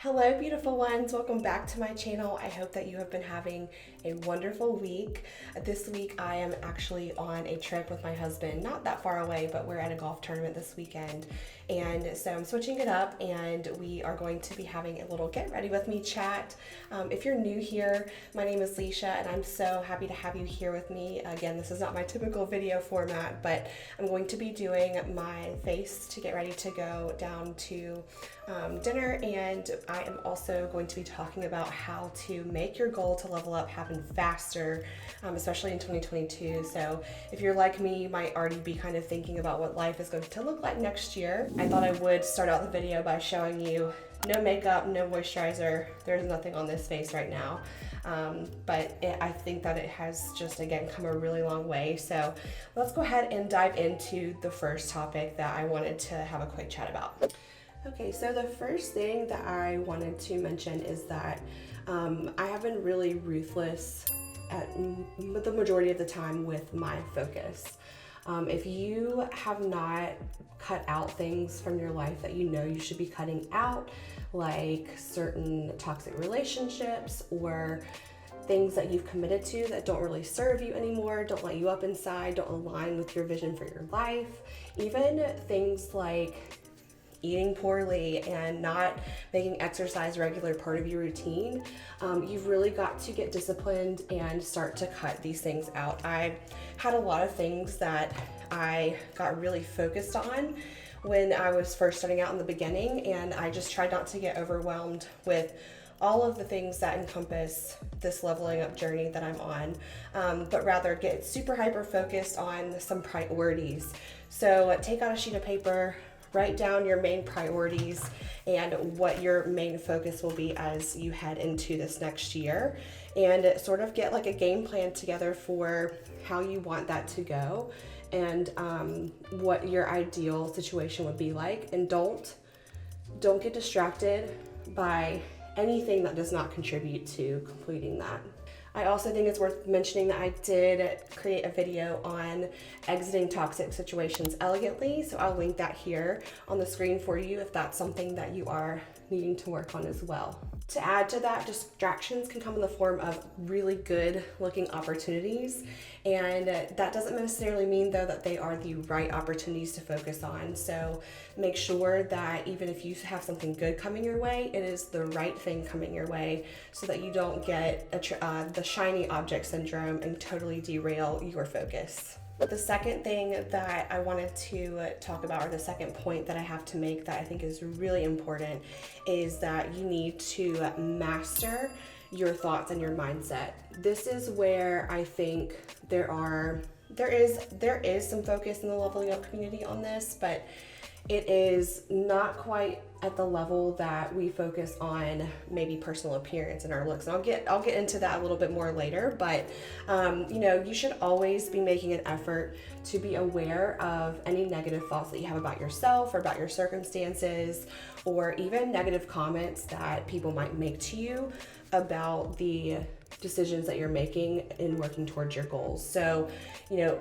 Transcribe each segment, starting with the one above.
Hello beautiful ones, welcome back to my channel. I hope that you have been having a wonderful week. This week I am actually on a trip with my husband, not that far away, but we're at a golf tournament this weekend. And so I'm switching it up and we are going to be having a little get ready with me chat. If you're new here, my name is Leisha and I'm so happy to have you here with me. Again, this is not my typical video format, but I'm going to be doing my face to get ready to go down to dinner, and I am also going to be talking about how to make your goal to level up happen faster, especially in 2022. So if you're like me, you might already be kind of thinking about what life is going to look like next year. I thought I would start out the video by showing you no makeup, no moisturizer. There's nothing on this face right now. I think that it has just, again, come a really long way. So let's go ahead and dive into the first topic that I wanted to have a quick chat about. Okay, so the first thing that I wanted to mention is that I have been really ruthless at the majority of the time with my focus. If you have not cut out things from your life that you know you should be cutting out, like certain toxic relationships or things that you've committed to that don't really serve you anymore, don't light you up inside, don't align with your vision for your life, even things like eating poorly and not making exercise a regular part of your routine, you've really got to get disciplined and start to cut these things out. I had a lot of things that I got really focused on when I was first starting out in the beginning, and I just tried not to get overwhelmed with all of the things that encompass this leveling up journey that I'm on, but rather get super hyper focused on some priorities. So take out a sheet of paper, write down your main priorities and what your main focus will be as you head into this next year, and sort of get like a game plan together for how you want that to go and what your ideal situation would be like. And don't get distracted by anything that does not contribute to completing that. I also think it's worth mentioning that I did create a video on exiting toxic situations elegantly, so I'll link that here on the screen for you if that's something that you are needing to work on as well. To add to that, distractions can come in the form of really good looking opportunities, and that doesn't necessarily mean though that they are the right opportunities to focus on. So make sure that even if you have something good coming your way, it is the right thing coming your way so that you don't get the shiny object syndrome and totally derail your focus. The second thing that I wanted to talk about, or the second point that I have to make that I think is really important, is that you need to master your thoughts and your mindset. This is where I think there is some focus in the leveling up community on this, but it is not quite at the level that we focus on maybe personal appearance and our looks. And I'll get into that a little bit more later, but you should always be making an effort to be aware of any negative thoughts that you have about yourself or about your circumstances, or even negative comments that people might make to you about the decisions that you're making in working towards your goals. So,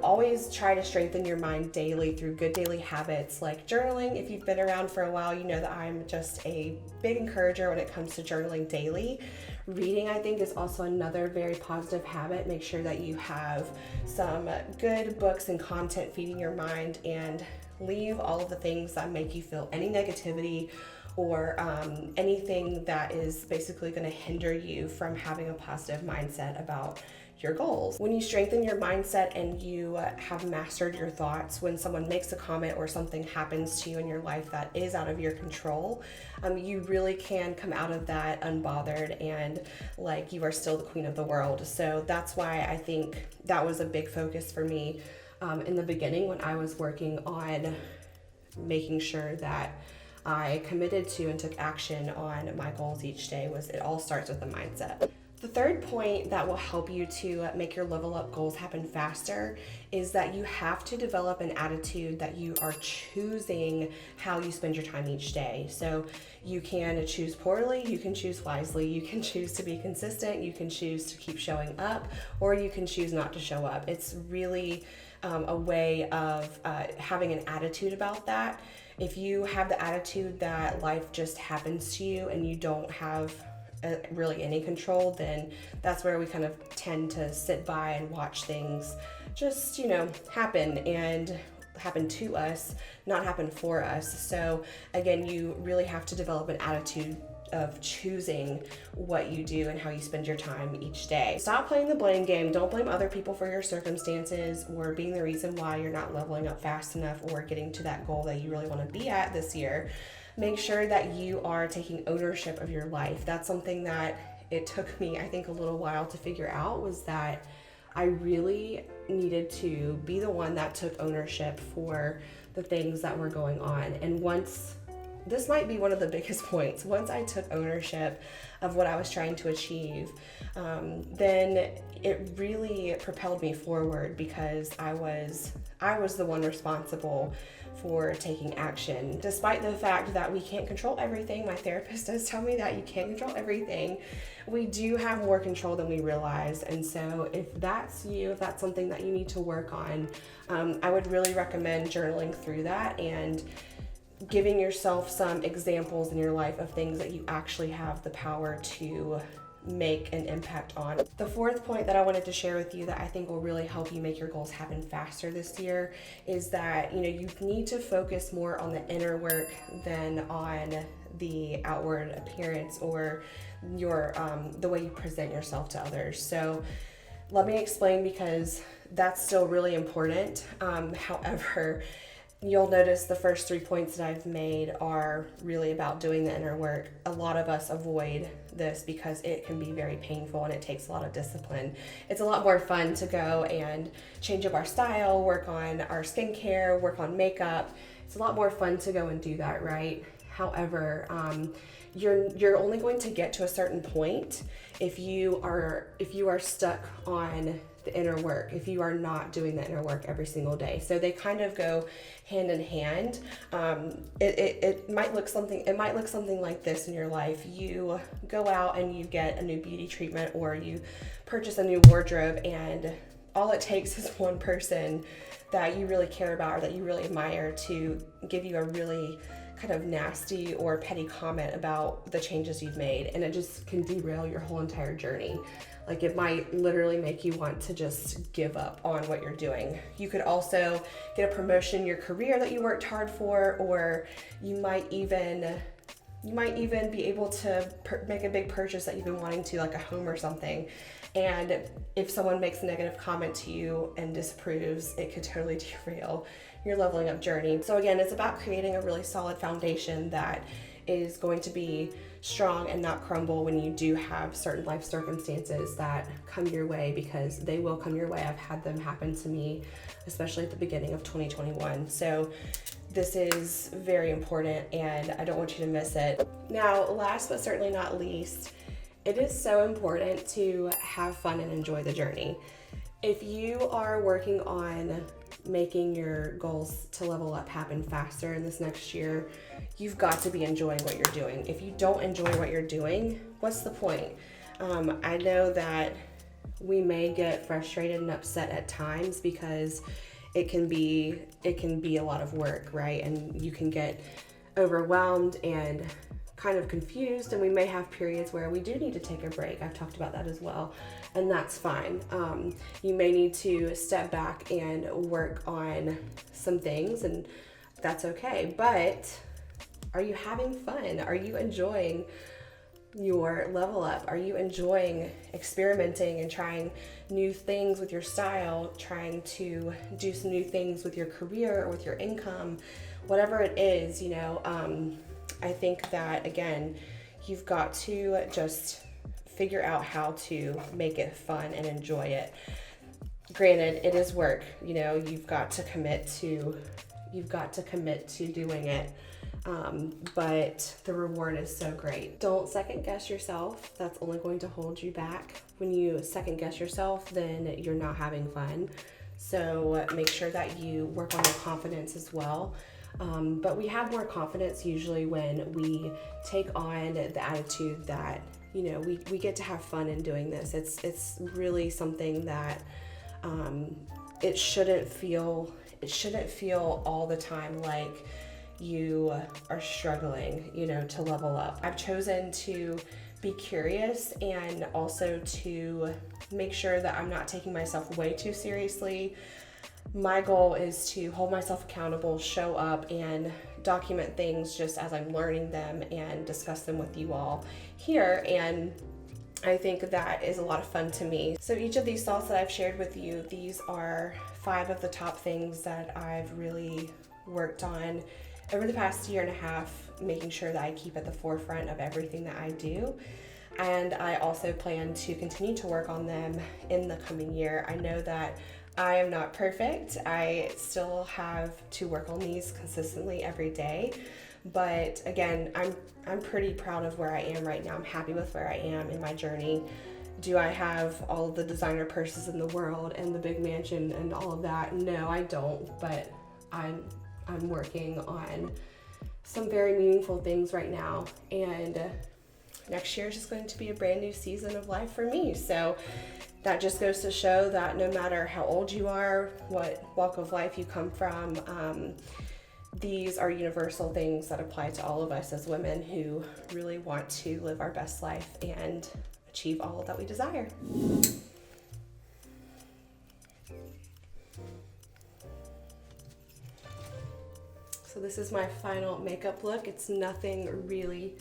always try to strengthen your mind daily through good daily habits like journaling. If you've been around for a while, you know that I'm just a big encourager when it comes to journaling daily. Reading, I think, is also another very positive habit. Make sure that you have some good books and content feeding your mind, and leave all of the things that make you feel any negativity or anything that is basically going to hinder you from having a positive mindset about your goals. When you strengthen your mindset and you have mastered your thoughts, when someone makes a comment or something happens to you in your life that is out of your control, you really can come out of that unbothered and like you are still the queen of the world. So that's why I think that was a big focus for me in the beginning when I was working on making sure that I committed to and took action on my goals each day. Was it all starts with the mindset. The third point that will help you to make your level up goals happen faster is that you have to develop an attitude that you are choosing how you spend your time each day. So you can choose poorly, you can choose wisely, you can choose to be consistent, you can choose to keep showing up, or you can choose not to show up. It's really a way of having an attitude about that. If you have the attitude that life just happens to you and you don't have really any control, then that's where we kind of tend to sit by and watch things just, happen and happen to us, not happen for us. So again, you really have to develop an attitude of choosing what you do and how you spend your time each day. Stop playing the blame game. Don't blame other people for your circumstances or being the reason why you're not leveling up fast enough or getting to that goal that you really want to be at this year. Make sure that you are taking ownership of your life. That's something that it took me, I think, a little while to figure out, was that I really needed to be the one that took ownership for the things that were going on. And this might be one of the biggest points. Once I took ownership of what I was trying to achieve, then it really propelled me forward, because I was the one responsible for taking action. Despite the fact that we can't control everything, my therapist does tell me that you can't control everything, we do have more control than we realize. And so if that's you, if that's something that you need to work on, I would really recommend journaling through that and giving yourself some examples in your life of things that you actually have the power to make an impact on. The fourth point that I wanted to share with you that I think will really help you make your goals happen faster this year is that, you need to focus more on the inner work than on the outward appearance or your the way you present yourself to others. So let me explain, because that's still really important. However, you'll notice the first 3 points that I've made are really about doing the inner work. A lot of us avoid this because it can be very painful and it takes a lot of discipline. It's a lot more fun to go and change up our style, work on our skincare, work on makeup. It's a lot more fun to go and do that, right? However, you're only going to get to a certain point if you are stuck on the inner work, if you are not doing the inner work every single day. So they kind of go hand in hand. It might look something like this in your life. You go out and you get a new beauty treatment, or you purchase a new wardrobe, and all it takes is one person that you really care about or that you really admire to give you a really kind of nasty or petty comment about the changes you've made, and it just can derail your whole entire journey. Like, it might literally make you want to just give up on what you're doing. You could also get a promotion in your career that you worked hard for, or you might even be able to make a big purchase that you've been wanting to, like a home or something. And if someone makes a negative comment to you and disapproves, it could totally derail your leveling up journey. So again, it's about creating a really solid foundation that is going to be strong and not crumble when you do have certain life circumstances that come your way, because they will come your way. I've had them happen to me, especially at the beginning of 2021. So this is very important, and I don't want you to miss it. Now, last but certainly not least, it is so important to have fun and enjoy the journey. If you are working on making your goals to level up happen faster in this next year, you've got to be enjoying what you're doing. If you don't enjoy what you're doing, what's the point? I know that we may get frustrated and upset at times because it can be a lot of work, right? And you can get overwhelmed and kind of confused, and we may have periods where we do need to take a break. I've talked about that as well, and that's fine. You may need to step back and work on some things, and that's okay. But are you having fun? Are you enjoying your level up? Are you enjoying experimenting and trying new things with your style, trying to do some new things with your career or with your income, whatever it is, I think that, again, you've got to just figure out how to make it fun and enjoy it. Granted, it is work, you've got to commit to doing it. But the reward is so great. Don't second guess yourself. That's only going to hold you back. When you second guess yourself, then you're not having fun. So make sure that you work on your confidence as well. But we have more confidence usually when we take on the attitude that, we get to have fun in doing this. It's really something that it shouldn't feel all the time like you are struggling, you know, to level up. I've chosen to be curious and also to make sure that I'm not taking myself way too seriously. My goal is to hold myself accountable, show up, and document things just as I'm learning them and discuss them with you all here. And I think that is a lot of fun to me. So each of these thoughts that I've shared with you, these are 5 of the top things that I've really worked on over the past year and a half, making sure that I keep at the forefront of everything that I do. And I also plan to continue to work on them in the coming year. I know that I am not perfect. I still have to work on these consistently every day. But again, I'm pretty proud of where I am right now. I'm happy with where I am in my journey. Do I have all of the designer purses in the world and the big mansion and all of that? No, I don't, but I'm working on some very meaningful things right now. And next year is just going to be a brand new season of life for me. So that just goes to show that no matter how old you are, what walk of life you come from, these are universal things that apply to all of us as women who really want to live our best life and achieve all that we desire. So this is my final makeup look. It's nothing really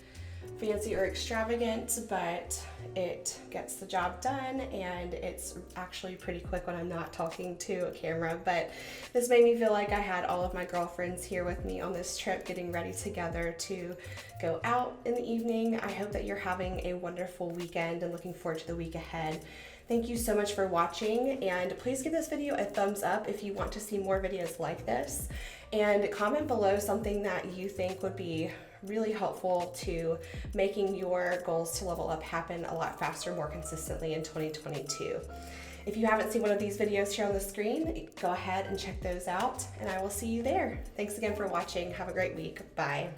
fancy or extravagant, but it gets the job done, and it's actually pretty quick when I'm not talking to a camera. But this made me feel like I had all of my girlfriends here with me on this trip, getting ready together to go out in the evening. I hope that you're having a wonderful weekend and looking forward to the week ahead. Thank you so much for watching, and please give this video a thumbs up if you want to see more videos like this, and comment below something that you think would be really helpful to making your goals to level up happen a lot faster, more consistently in 2022. If you haven't seen one of these videos here on the screen, go ahead and check those out, and I will see you there. Thanks again for watching. Have a great week. Bye.